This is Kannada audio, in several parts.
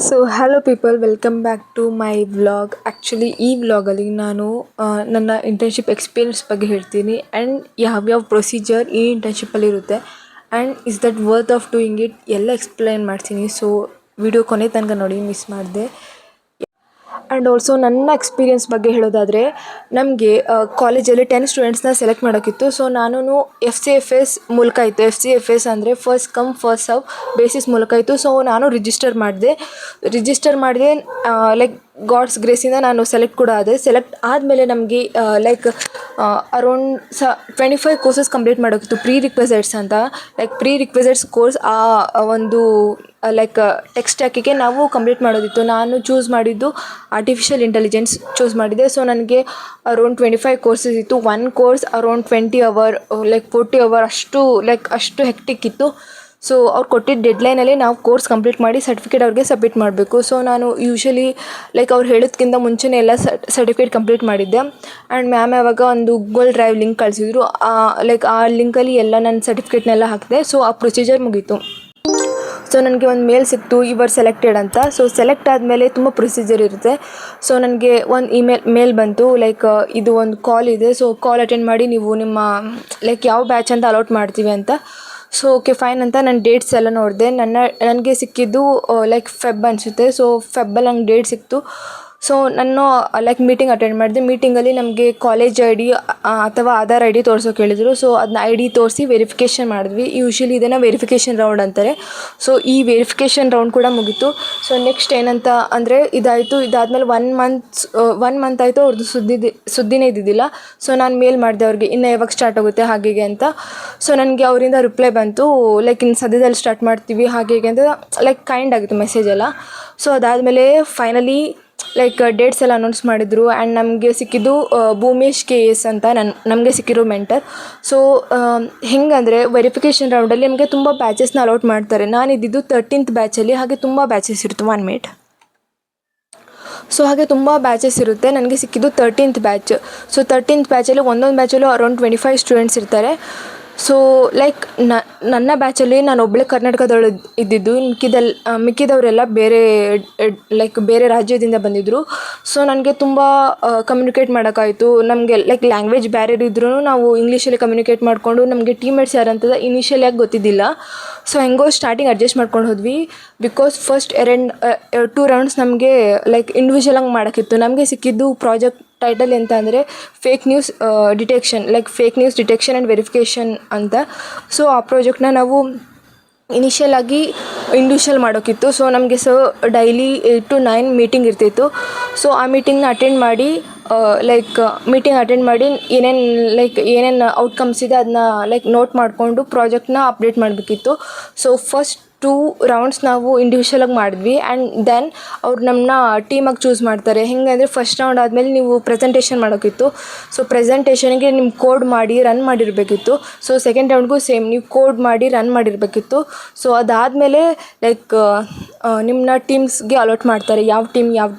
So hello people, welcome back to my vlog. Actually ಈ ವ್ಲಾಗಲ್ಲಿ ನಾನು ನನ್ನ ಇಂಟರ್ನ್ಶಿಪ್ ಎಕ್ಸ್ಪೀರಿಯನ್ಸ್ ಬಗ್ಗೆ ಹೇಳ್ತೀನಿ ಆ್ಯಂಡ್ ಯಾವ್ಯಾವ ಪ್ರೊಸೀಜರ್ ಈ ಇಂಟರ್ನ್ಶಿಪ್ಪಲ್ಲಿ ಇರುತ್ತೆ and is that worth of doing it ಎಲ್ಲ ಎಕ್ಸ್ಪ್ಲೈನ್ ಮಾಡ್ತೀನಿ. ಸೊ ವಿಡಿಯೋ ಕೊನೆ ತನಕ ನೋಡಿ, ಮಿಸ್ ಮಾಡಿದೆ. ಆ್ಯಂಡ್ ಆಲ್ಸೋ ನನ್ನ ಎಕ್ಸ್ಪೀರಿಯನ್ಸ್ ಬಗ್ಗೆ ಹೇಳೋದಾದರೆ, ನಮಗೆ ಕಾಲೇಜಲ್ಲಿ 10 ಸ್ಟೂಡೆಂಟ್ಸ್ನ ಸೆಲೆಕ್ಟ್ ಮಾಡೋಕ್ಕಿತ್ತು. ಸೊ ನಾನು FCFS ಮೂಲಕ ಇತ್ತು. FCFS ಅಂದರೆ first come first serve basis ಮೂಲಕ ಇತ್ತು. ಸೊ ನಾನು ರಿಜಿಸ್ಟರ್ ಮಾಡಿದೆ. ಲೈಕ್ ಗಾಡ್ಸ್ ಗ್ರೇಸಿಂದ ನಾನು ಸೆಲೆಕ್ಟ್ ಕೂಡ ಆದೆ. ಸೆಲೆಕ್ಟ್ ಆದಮೇಲೆ ನಮಗೆ ಅರೌಂಡ್ 25 ಕೋರ್ಸಸ್ ಕಂಪ್ಲೀಟ್ ಮಾಡೋಕ್ಕಿತ್ತು. ಪ್ರೀ ರಿಕ್ವೆಸೈಟ್ಸ್ ಅಂತ, ಪ್ರೀ ರಿಕ್ವೆಸೈಟ್ಸ್ ಕೋರ್ಸ್ ಒಂದು ಟೆಕ್ಸ್ಟ್ ಸ್ಟ್ಯಾಕಿಗೆ ನಾವು ಕಂಪ್ಲೀಟ್ ಮಾಡೋದಿತ್ತು. ನಾನು ಚೂಸ್ ಮಾಡಿದ್ದು ಆರ್ಟಿಫಿಷಿಯಲ್ ಇಂಟೆಲಿಜೆನ್ಸ್ ಚೂಸ್ ಮಾಡಿದೆ. ಸೊ ನನಗೆ ಅರೌಂಡ್ 25 ಕೋರ್ಸಸ್ ಇತ್ತು. One course around 20 hour 40 hour ಅಷ್ಟು ಹೆಕ್ಟಿಕ್ ಇತ್ತು. ಸೊ ಅವ್ರು ಕೊಟ್ಟಿದ್ದ ಡೆಡ್ಲೈನಲ್ಲಿ ನಾವು ಕೋರ್ಸ್ ಕಂಪ್ಲೀಟ್ ಮಾಡಿ ಸರ್ಟಿಫಿಕೇಟ್ ಅವ್ರಿಗೆ ಸಬ್ಮಿಟ್ ಮಾಡಬೇಕು. ಸೊ ನಾನು ಯೂಶ್ವಲಿ ಅವ್ರು ಹೇಳೋದಕ್ಕಿಂತ ಮುಂಚೆನೇ ಎಲ್ಲ ಸರ್ಟಿಫಿಕೇಟ್ ಕಂಪ್ಲೀಟ್ ಮಾಡಿದ್ದೆ. ಆ್ಯಂಡ್ ಮ್ಯಾಮ್ ಯಾವಾಗ ಒಂದು ಗೂಗಲ್ ಡ್ರೈವ್ ಲಿಂಕ್ ಕಳಿಸಿದ್ರು. ಆ ಲಿಂಕಲ್ಲಿ ಎಲ್ಲ ನನ್ನ ಸರ್ಟಿಫಿಕೇಟ್ನೆಲ್ಲ ಹಾಕಿದೆ. ಸೊ ಆ ಪ್ರೊಸೀಜರ್ ಮುಗೀತು. ಸೊ ನನಗೆ ಒಂದು ಮೇಲ್ ಸಿಕ್ತು, ಯುವರ್ ಸೆಲೆಕ್ಟೆಡ್ ಅಂತ. ಸೊ ಸೆಲೆಕ್ಟ್ ಆದಮೇಲೆ ತುಂಬ ಪ್ರೊಸೀಜರ್ ಇರುತ್ತೆ. ಸೊ ನನಗೆ ಒಂದು ಮೇಲ್ ಬಂತು, ಇದು ಒಂದು ಕಾಲ್ ಇದೆ. ಸೊ ಕಾಲ್ ಅಟೆಂಡ್ ಮಾಡಿ ನೀವು ನಿಮ್ಮ ಯಾವ ಬ್ಯಾಚ್ ಅಂತ ಅಲಾಟ್ ಮಾಡ್ತೀವಿ ಅಂತ. ಸೊ ಓಕೆ ಫೈನ್ ಅಂತ ನಾನು ಡೇಟ್ಸ್ ಎಲ್ಲ ನೋಡಿದೆ. ನನಗೆ ಸಿಕ್ಕಿದ್ದು ಫೆಬ್ ಅನಿಸುತ್ತೆ. ಸೊ ಫೆಬ್ಬಲ್ಲಿ ನಂಗೆ ಡೇಟ್ ಸಿಕ್ತು. ಸೊ ನಾನು ಮೀಟಿಂಗ್ ಅಟೆಂಡ್ ಮಾಡಿದೆ. ಮೀಟಿಂಗಲ್ಲಿ ನಮಗೆ ಕಾಲೇಜ್ ID ಅಥವಾ ಆಧಾರ್ ID ತೋರ್ಸೋಕೆ ಹೇಳಿದರು. ಸೊ ಅದನ್ನ ID ತೋರಿಸಿ ವೆರಿಫಿಕೇಷನ್ ಮಾಡಿದ್ವಿ. ಯೂಶ್ವಲಿ ಇದನ್ನು ವೆರಿಫಿಕೇಷನ್ ರೌಂಡ್ ಅಂತಾರೆ. ಸೊ ಈ ವೆರಿಫಿಕೇಷನ್ ರೌಂಡ್ ಕೂಡ ಮುಗೀತು. ಸೊ ನೆಕ್ಸ್ಟ್ ಏನಂತ ಅಂದರೆ ಇದಾಯಿತು. ಇದಾದಮೇಲೆ 1 ಮಂತ್ ಆಯಿತು. ಅವ್ರದ್ದು ಸುದ್ದಿನೇ ಇದ್ದಿದ್ದಿಲ್ಲ. ಸೊ ನಾನು ಮೇಲ್ ಮಾಡಿದೆ ಅವ್ರಿಗೆ, ಇನ್ನು ಯಾವಾಗ ಸ್ಟಾರ್ಟ್ ಆಗುತ್ತೆ ಹಾಗೆ ಅಂತ. ಸೊ ನನಗೆ ಅವರಿಂದ ರಿಪ್ಲೈ ಬಂತು, ಇನ್ನು ಸದ್ಯದಲ್ಲಿ ಸ್ಟಾರ್ಟ್ ಮಾಡ್ತೀವಿ ಹಾಗೆ ಅಂತ ಕೈಂಡ್ ಆಗಿತ್ತು ಮೆಸೇಜ್ ಎಲ್ಲ. ಸೊ ಅದಾದಮೇಲೆ ಫೈನಲಿ ಡೇಟ್ಸ್ ಎಲ್ಲ ಅನೌನ್ಸ್ ಮಾಡಿದರು. ಆ್ಯಂಡ್ ನಮಗೆ ಸಿಕ್ಕಿದ್ದು ಭೂಮೇಶ್ KS ಅಂತ ನಮಗೆ ಸಿಕ್ಕಿರೋ ಮೆಂಟರ್. ಸೊ ಹೆಂಗಂದರೆ ವೆರಿಫಿಕೇಷನ್ ರೌಂಡಲ್ಲಿ ನಮಗೆ ತುಂಬ ಬ್ಯಾಚಸ್ನ ಅಲೌಟ್ ಮಾಡ್ತಾರೆ. ನಾನಿದ್ದಿದ್ದು 13th ಬ್ಯಾಚಲ್ಲಿ. ಹಾಗೆ ತುಂಬ ಬ್ಯಾಚಸ್ ಇರುತ್ತೆ. 1 ಮಿನಿಟ್. ಸೊ ಹಾಗೆ ತುಂಬ ಬ್ಯಾಚಸ್ ಇರುತ್ತೆ. ನನಗೆ ಸಿಕ್ಕಿದ್ದು 13th ಬ್ಯಾಚ್. ಸೊ 13th ಬ್ಯಾಚಲ್ಲಿ ಒಂದೊಂದು ಬ್ಯಾಚಲ್ಲೂ ಅರೌಂಡ್ 25 ಸ್ಟೂಡೆಂಟ್ಸ್ ಇರ್ತಾರೆ. ಸೊ ನನ್ನ ಬ್ಯಾಚಲ್ಲಿ ನಾನು ಒಬ್ಬಳೇ ಕರ್ನಾಟಕದವಳು ಇದ್ದಿದ್ದು. ಮಿಕ್ಕಿದವರೆಲ್ಲ ಬೇರೆ ರಾಜ್ಯದಿಂದ ಬಂದಿದ್ದರು. ಸೊ ನನಗೆ ತುಂಬ ಕಮ್ಯುನಿಕೇಟ್ ಮಾಡೋಕ್ಕಾಯಿತು. ನಮಗೆ ಲ್ಯಾಂಗ್ವೇಜ್ ಬ್ಯಾರಿಯರ್ ಇದ್ರೂ ನಾವು ಇಂಗ್ಲೀಷಲ್ಲಿ ಕಮ್ಯುನಿಕೇಟ್ ಮಾಡಿಕೊಂಡು, ನಮಗೆ ಟೀಮ್ಮೇಟ್ಸ್ ಯಾರಂತದ ಇನಿಷಿಯಲಿಯಾಗಿ ಗೊತ್ತಿದ್ದಿಲ್ಲ. ಸೊ ಹೆಂಗೋ ಸ್ಟಾರ್ಟಿಂಗ್ ಅಡ್ಜಸ್ಟ್ ಮಾಡ್ಕೊಂಡು ಹೋದ್ವಿ. ಬಿಕಾಸ್ ಫಸ್ಟ್ 2 ರೌಂಡ್ಸ್ ನಮಗೆ ಇಂಡಿವಿಜುವಲಾಗಿ ಮಾಡೋಕ್ಕಿತ್ತು. ನಮಗೆ ಸಿಕ್ಕಿದ್ದು ಪ್ರಾಜೆಕ್ಟ್ ಟೈಟಲ್ ಎಂತ ಅಂದರೆ fake news detection and verification ಅಂತ. ಸೊ ಆ ಪ್ರಾಜೆಕ್ಟ್ನ ನಾವು ಇನಿಷಿಯಲ್ ಆಗಿ ಇಂಡಿವಿಜುವಲ್ ಮಾಡೋಕ್ಕಿತ್ತು. ಸೊ ನಮಗೆ ಡೈಲಿ 8 to 9 ಮೀಟಿಂಗ್ ಇರ್ತಿತ್ತು. ಸೊ ಆ ಮೀಟಿಂಗ್ನ ಅಟೆಂಡ್ ಮಾಡಿ ಏನೇನು ಔಟ್ಕಮ್ಸ್ ಇದೆ ಅದನ್ನ ನೋಟ್ ಮಾಡಿಕೊಂಡು ಪ್ರಾಜೆಕ್ಟ್ನ ಅಪ್ಡೇಟ್ ಮಾಡಬೇಕಿತ್ತು. ಸೊ ಫಸ್ಟ್ 2 ರೌಂಡ್ಸ್ ನಾವು ಇಂಡಿವಿಜುವಲಾಗಿ ಮಾಡಿದ್ವಿ. ಆ್ಯಂಡ್ ದೆನ್ ಅವ್ರು ನಮ್ಮನ್ನ ಟೀಮಾಗಿ ಚೂಸ್ ಮಾಡ್ತಾರೆ. ಹೆಂಗಂದರೆ ಫಸ್ಟ್ ರೌಂಡ್ ಆದಮೇಲೆ ನೀವು ಪ್ರೆಸೆಂಟೇಷನ್ ಮಾಡೋಕ್ಕಿತ್ತು. ಸೊ ಪ್ರೆಸೆಂಟೇಷನ್ಗೆ ನಿಮ್ಮ ಕೋಡ್ ಮಾಡಿ ರನ್ ಮಾಡಿರಬೇಕಿತ್ತು. ಸೊ ಸೆಕೆಂಡ್ ರೌಂಡ್ಗೂ ಸೇಮ್, ನೀವು ಕೋಡ್ ಮಾಡಿ ರನ್ ಮಾಡಿರಬೇಕಿತ್ತು. ಸೊ ಅದಾದಮೇಲೆ ನಿಮ್ಮನ್ನ ಟೀಮ್ಸ್ಗೆ ಅಲಾಟ್ ಮಾಡ್ತಾರೆ, ಯಾವ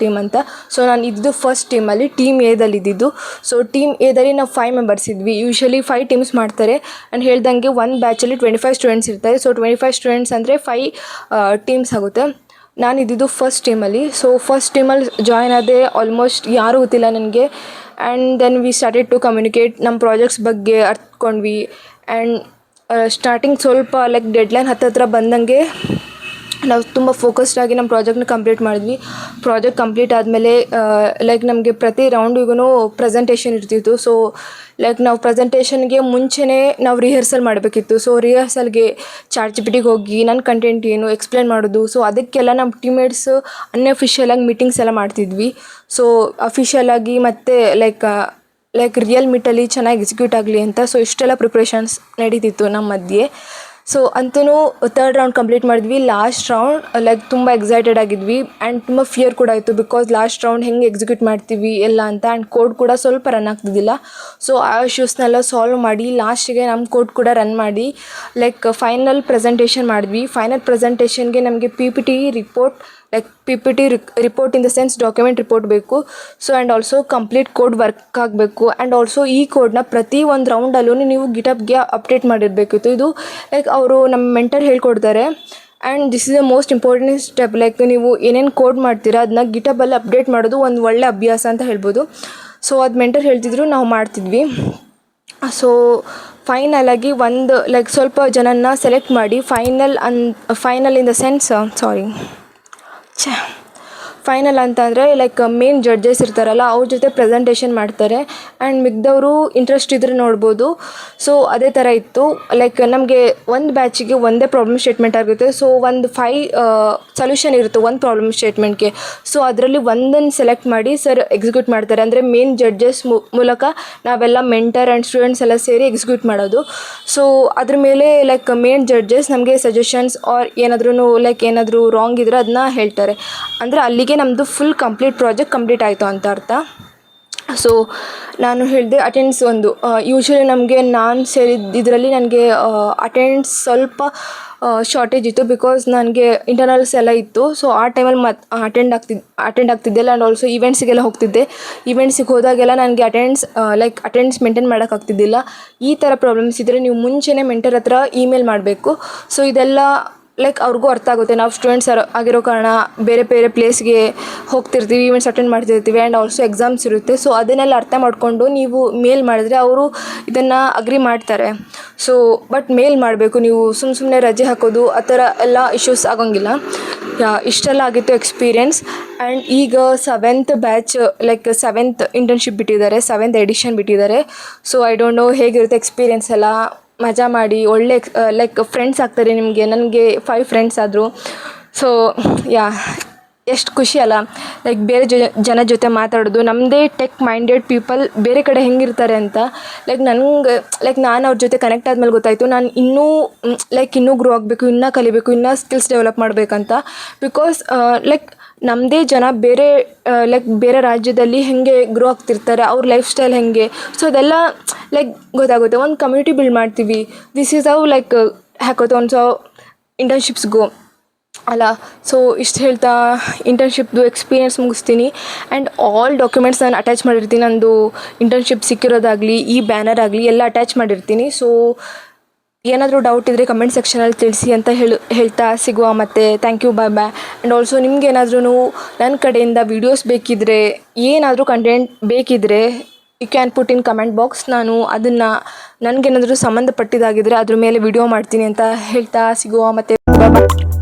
ಟೀಮ್ ಅಂತ. ಸೊ ನಾನು ಇದ್ದಿದ್ದು ಫಸ್ಟ್ ಟೀಮಲ್ಲಿ, ಟೀಮ್ ಎದಲ್ಲಿ ಇದ್ದಿದ್ದು. ಸೊ ಟೀಮ್ ಎದಲ್ಲಿ ನಾವು 5 ಮೆಂಬರ್ಸ್ ಇದ್ವಿ. ಯೂಶ್ವಲಿ 5 ಟೀಮ್ಸ್ ಮಾಡ್ತಾರೆ. ಆ್ಯಂಡ್ ಹೇಳ್ದಂಗೆ ಒಂದು ಬ್ಯಾಚಲ್ಲಿ 25 ಸ್ಟೂಡೆಂಟ್ಸ್ ಇರ್ತಾರೆ. ಸೊ 25 ಸ್ಟೂಡೆಂಟ್ಸ್ ಅಂದರೆ 5 ಟೀಮ್ಸ್ ಆಗುತ್ತೆ. ನಾನು ಇದ್ದಿದ್ದು ಫಸ್ಟ್ ಟೀಮಲ್ಲಿ. ಸೊ ಫಸ್ಟ್ ಟೀಮಲ್ಲಿ ಜಾಯ್ನ್ ಆದೆ. ಆಲ್ಮೋಸ್ಟ್ ಯಾರೂ ಗೊತ್ತಿಲ್ಲ ನನಗೆ. And then we started to communicate. ನಮ್ಮ ಪ್ರಾಜೆಕ್ಟ್ಸ್ ಬಗ್ಗೆ ಅರ್ಥಕೊಂಡ್ವಿ. ಆ್ಯಂಡ್ ಸ್ಟಾರ್ಟಿಂಗ್ ಸ್ವಲ್ಪ ಡೆಡ್ಲೈನ್ ಹತ್ತಿರ ಬಂದಂಗೆ ನಾವು ತುಂಬ ಫೋಕಸ್ಡಾಗಿ ನಮ್ಮ ಪ್ರಾಜೆಕ್ಟ್ನ ಕಂಪ್ಲೀಟ್ ಮಾಡಿದ್ವಿ. ಪ್ರಾಜೆಕ್ಟ್ ಕಂಪ್ಲೀಟ್ ಆದಮೇಲೆ ನಮಗೆ ಪ್ರತಿ ರೌಂಡಿಗೂ ಪ್ರೆಸೆಂಟೇಷನ್ ಇರ್ತಿತ್ತು. ಸೊ ನಾವು ಪ್ರೆಸೆಂಟೇಷನ್ಗೆ ಮುಂಚೆನೇ ನಾವು ರಿಹರ್ಸಲ್ ಮಾಡಬೇಕಿತ್ತು. ಸೊ ರಿಹರ್ಸಲ್ಗೆ ChatGPTಗೆ ಹೋಗಿ ನನ್ನ ಕಂಟೆಂಟ್ ಏನು ಎಕ್ಸ್ಪ್ಲೇನ್ ಮಾಡೋದು. ಸೊ ಅದಕ್ಕೆಲ್ಲ ನಮ್ಮ ಟೀಮ್ಮೇಟ್ಸ್ ಅನ್ಅಫಿಷಿಯಲಾಗಿ ಮೀಟಿಂಗ್ಸ್ ಎಲ್ಲ ಮಾಡ್ತಿದ್ವಿ. ಸೊ ಅಫಿಷಿಯಲಾಗಿ ಮತ್ತು ರಿಯಲ್ ಮೀಟಲ್ಲಿ ಚೆನ್ನಾಗಿ ಎಕ್ಸಿಕ್ಯೂಟ್ ಆಗಲಿ ಅಂತ. ಸೊ ಇಷ್ಟೆಲ್ಲ ಪ್ರಿಪ್ರೇಷನ್ಸ್ ನಡೀತಿತ್ತು ನಮ್ಮ ಮಧ್ಯೆ. ಸೊ ಅಂತೂ 3rd ರೌಂಡ್ ಕಂಪ್ಲೀಟ್ ಮಾಡಿದ್ವಿ. ಲಾಸ್ಟ್ ರೌಂಡ್ ತುಂಬ ಎಕ್ಸೈಟೆಡ್ ಆಗಿದ್ವಿ. ಆ್ಯಂಡ್ ತುಂಬ ಫಿಯರ್ ಕೂಡ ಇತ್ತು. ಬಿಕಾಸ್ ಲಾಸ್ಟ್ ರೌಂಡ್ ಹೆಂಗೆ ಎಕ್ಸಿಕ್ಯೂಟ್ ಮಾಡ್ತೀವಿ ಎಲ್ಲ ಅಂತ. ಆ್ಯಂಡ್ ಕೋಡ್ ಕೂಡ ಸ್ವಲ್ಪ ರನ್ ಆಗ್ತಿದ್ದಿಲ್ಲ. ಸೊ ಆ ಇಶ್ಯೂಸ್ನೆಲ್ಲ ಸಾಲ್ವ್ ಮಾಡಿ ಲಾಸ್ಟಿಗೆ ನಮ್ಮ ಕೋಡ್ ಕೂಡ ರನ್ ಮಾಡಿ ಫೈನಲ್ ಪ್ರೆಸೆಂಟೇಷನ್ ಮಾಡಿದ್ವಿ. ಫೈನಲ್ ಪ್ರೆಸೆಂಟೇಷನ್ಗೆ ನಮಗೆ PPT report report in the sense document report ಬೇಕು. So and also complete code work ಆಗಬೇಕು. ಆ್ಯಂಡ್ ಆಲ್ಸೋ ಈ ಕೋಡ್ನ ಪ್ರತಿ ಒಂದು ರೌಂಡಲ್ಲೂ ನೀವು ಗಿಟಬ್ಗೆ ಅಪ್ಡೇಟ್ ಮಾಡಿರಬೇಕಿತ್ತು. ಇದು ಅವರು ನಮ್ಮ ಮೆಂಟರ್ ಹೇಳ್ಕೊಡ್ತಾರೆ. And this is the most important step. Like ನೀವು ಏನೇನು ಕೋಡ್ ಮಾಡ್ತೀರಾ ಅದನ್ನ ಗಿಟಬಲ್ಲಿ ಅಪ್ಡೇಟ್ ಮಾಡೋದು ಒಂದು ಒಳ್ಳೆ ಅಭ್ಯಾಸ ಅಂತ ಹೇಳ್ಬೋದು. ಸೊ ಅದು ಮೆಂಟರ್ ಹೇಳ್ತಿದ್ರು, ನಾವು ಮಾಡ್ತಿದ್ವಿ. ಸೊ ಫೈನಲಾಗಿ ಒಂದು ಲೈಕ್ ಸ್ವಲ್ಪ ಜನನ ಸೆಲೆಕ್ಟ್ ಮಾಡಿ final in the sense final ಅಂತಂದರೆ ಲೈಕ್ ಮೇನ್ ಜಡ್ಜಸ್ ಇರ್ತಾರಲ್ಲ ಅವ್ರ ಜೊತೆ ಪ್ರೆಸೆಂಟೇಷನ್ ಮಾಡ್ತಾರೆ. ಆ್ಯಂಡ್ ಮಿಕ್ದವರು ಇಂಟ್ರೆಸ್ಟ್ ಇದ್ದರೆ ನೋಡ್ಬೋದು. ಸೊ ಅದೇ ಥರ ಇತ್ತು. ಲೈಕ್ ನಮಗೆ ಒಂದು ಬ್ಯಾಚಿಗೆ ಒಂದೇ ಪ್ರಾಬ್ಲಮ್ ಸ್ಟೇಟ್ಮೆಂಟ್ ಆಗುತ್ತೆ. ಸೊ ಒಂದು 5 ಸೊಲ್ಯೂಷನ್ ಇರುತ್ತೆ ಒಂದು ಪ್ರಾಬ್ಲಮ್ ಸ್ಟೇಟ್ಮೆಂಟ್ಗೆ. ಸೊ ಅದರಲ್ಲಿ ಒಂದನ್ನು ಸೆಲೆಕ್ಟ್ ಮಾಡಿ ಸರ್ ಎಕ್ಸಿಕ್ಯೂಟ್ ಮಾಡ್ತಾರೆ. ಅಂದರೆ ಮೇನ್ ಜಡ್ಜಸ್ ಮೂಲಕ ನಾವೆಲ್ಲ ಮೆಂಟರ್ ಆ್ಯಂಡ್ ಸ್ಟೂಡೆಂಟ್ಸ್ ಎಲ್ಲ ಸೇರಿ ಎಕ್ಸಿಕ್ಯೂಟ್ ಮಾಡೋದು. ಸೊ ಅದ್ರ ಮೇಲೆ ಲೈಕ್ ಮೇನ್ ಜಡ್ಜಸ್ ನಮಗೆ ಸಜೆಷನ್ಸ್ ಆರ್ ಏನಾದರೂ ರಾಂಗ್ ಇದ್ದರೆ ಅದನ್ನ ಹೇಳ್ತಾರೆ. ಅಂದರೆ ಅಲ್ಲಿಗೆ ನಮ್ಮದು ಫುಲ್ ಕಂಪ್ಲೀಟ್ ಪ್ರಾಜೆಕ್ಟ್ ಕಂಪ್ಲೀಟ್ ಆಯಿತು ಅಂತ ಅರ್ಥ. ಸೊ ನಾನು ಹೇಳಿದೆ ಅಟೆಂಡೆನ್ಸ್ ಒಂದು ಯೂಶ್ವಲಿ ನಮಗೆ ನಾನು ಸೇರಿದ ಇದರಲ್ಲಿ ನನಗೆ ಅಟೆಂಡೆನ್ಸ್ ಸ್ವಲ್ಪ ಶಾರ್ಟೇಜ್ ಇತ್ತು. ಬಿಕಾಸ್ ನನಗೆ ಇಂಟರ್ನಲ್ಸ್ ಎಲ್ಲ ಇತ್ತು. ಸೊ ಆ ಟೈಮಲ್ಲಿ ಅಟೆಂಡ್ ಆಗ್ತಿದ್ದೆ. ಆ್ಯಂಡ್ ಆಲ್ಸೋ ಈವೆಂಟ್ಸಿಗೆಲ್ಲ ಹೋಗ್ತಿದ್ದೆ. ಈವೆಂಟ್ಸಿಗೆ ಹೋದಾಗೆಲ್ಲ ನನಗೆ ಅಟೆಂಡೆನ್ಸ್ ಮೇಂಟೈನ್ ಮಾಡೋಕ್ಕಾಗ್ತಿದ್ದಿಲ್ಲ. ಈ ಥರ ಪ್ರಾಬ್ಲಮ್ಸ್ ಇದ್ದರೆ ನೀವು ಮುಂಚೆನೇ ಮೆಂಟರ್ ಹತ್ರ ಇಮೇಲ್ ಮಾಡಬೇಕು. ಸೊ ಇದೆಲ್ಲ ಲೈಕ್ ಅವ್ರಿಗೂ ಅರ್ಥ ಆಗುತ್ತೆ. ನಾವು ಸ್ಟೂಡೆಂಟ್ಸ್ ಆಗಿರೋ ಕಾರಣ ಬೇರೆ ಬೇರೆ ಪ್ಲೇಸ್ಗೆ ಹೋಗ್ತಿರ್ತೀವಿ, ಈವೆಂಟ್ಸ್ ಅಟೆಂಡ್ ಮಾಡ್ತಿರ್ತೀವಿ. ಆ್ಯಂಡ್ ಆಲ್ಸೋ ಎಕ್ಸಾಮ್ಸ್ ಇರುತ್ತೆ. ಸೊ ಅದನ್ನೆಲ್ಲ ಅರ್ಥ ಮಾಡಿಕೊಂಡು ನೀವು ಮೇಲ್ ಮಾಡಿದ್ರೆ ಅವರು ಇದನ್ನು ಅಗ್ರಿ ಮಾಡ್ತಾರೆ. ಸೊ ಬಟ್ ಮೇಲ್ ಮಾಡಬೇಕು. ನೀವು ಸುಮ್ಮನೆ ರಜೆ ಹಾಕೋದು ಆ ಥರ ಎಲ್ಲ ಇಶ್ಯೂಸ್ ಆಗೋಂಗಿಲ್ಲ. ಇಷ್ಟೆಲ್ಲ ಆಗಿತ್ತು ಎಕ್ಸ್ಪೀರಿಯೆನ್ಸ್. ಆ್ಯಂಡ್ ಈಗ 7th batch like 7th internship ಬಿಟ್ಟಿದ್ದಾರೆ, 7th ಎಡಿಷನ್ ಬಿಟ್ಟಿದ್ದಾರೆ. ಸೊ ಐ ಡೋಂಟ್ ನೋ ಹೇಗಿರುತ್ತೆ ಎಕ್ಸ್ಪೀರಿಯೆನ್ಸ್ ಎಲ್ಲ. ಮಜಾ ಮಾಡಿ ಒಳ್ಳೆ ಲೈಕ್ ಫ್ರೆಂಡ್ಸ್ ಆಗ್ತಾರೆ ನಿಮಗೆ. ನನಗೆ 5 ಫ್ರೆಂಡ್ಸ್ ಆದರು. ಸೊ ಎಷ್ಟು ಖುಷಿ ಅಲ್ಲ ಲೈಕ್ ಬೇರೆ ಜನ ಜೊತೆ ಮಾತಾಡೋದು. ನಮ್ಮದೇ ಟೆಕ್ ಮೈಂಡೆಡ್ ಪೀಪಲ್ ಬೇರೆ ಕಡೆ ಹೆಂಗಿರ್ತಾರೆ ಅಂತ ನಾನು ಅವ್ರ ಜೊತೆ ಕನೆಕ್ಟ್ ಆದಮೇಲೆ ಗೊತ್ತಾಯಿತು. ನಾನು ಇನ್ನೂ ಗ್ರೋ ಆಗಬೇಕು, ಇನ್ನೂ ಕಲಿಬೇಕು, ಇನ್ನೂ ಸ್ಕಿಲ್ಸ್ ಡೆವಲಪ್ ಮಾಡಬೇಕಂತ. ಬಿಕಾಸ್ ನಮ್ಮದೇ ಜನ ಬೇರೆ ರಾಜ್ಯದಲ್ಲಿ ಹೇಗೆ ಗ್ರೋ ಆಗ್ತಿರ್ತಾರೆ, ಅವ್ರ ಲೈಫ್ ಸ್ಟೈಲ್ ಹೇಗೆ. ಸೊ ಅದೆಲ್ಲ ಗೊತ್ತಾಗುತ್ತೆ. ಒಂದು ಕಮ್ಯುನಿಟಿ ಬಿಲ್ಡ್ ಮಾಡ್ತೀವಿ. This is how hackathons internships ಗೋ ಅಲ್ಲ. ಸೊ ಇಷ್ಟು ಹೇಳ್ತಾ ಇಂಟರ್ನ್ಶಿಪ್ದು ಎಕ್ಸ್ಪೀರಿಯೆನ್ಸ್ ಮುಗಿಸ್ತೀನಿ. ಆ್ಯಂಡ್ ಆಲ್ ಡಾಕ್ಯುಮೆಂಟ್ಸ್ ನಾನು ಅಟ್ಯಾಚ್ ಮಾಡಿರ್ತೀನಿ. ನಂದು ಇಂಟರ್ನ್ಶಿಪ್ ಸಿಕ್ಕಿರೋದಾಗಲಿ ಈ ಬ್ಯಾನರ್ ಆಗಲಿ ಎಲ್ಲ ಅಟ್ಯಾಚ್ ಮಾಡಿರ್ತೀನಿ. ಸೊ ಏನಾದರೂ ಡೌಟ್ ಇದ್ದರೆ ಕಮೆಂಟ್ ಸೆಕ್ಷನಲ್ಲಿ ತಿಳಿಸಿ ಅಂತ ಹೇಳ್ತಾ ಸಿಗುವ. ಮತ್ತು thank you, bye. And also ನಿಮ್ಗೆ ಏನಾದ್ರೂ ನನ್ನ ಕಡೆಯಿಂದ ವೀಡಿಯೋಸ್ ಬೇಕಿದ್ದರೆ, ಏನಾದರೂ ಕಂಟೆಂಟ್ ಬೇಕಿದ್ದರೆ you can put in comment box. ನಾನು ಅದನ್ನು ನನಗೇನಾದರೂ ಸಂಬಂಧಪಟ್ಟಿದ್ದಾಗಿದ್ದರೆ ಅದ್ರ ಮೇಲೆ ವಿಡಿಯೋ ಮಾಡ್ತೀನಿ ಅಂತ ಹೇಳ್ತಾ ಸಿಗುವ. ಮತ್ತು ಬಾಯ್.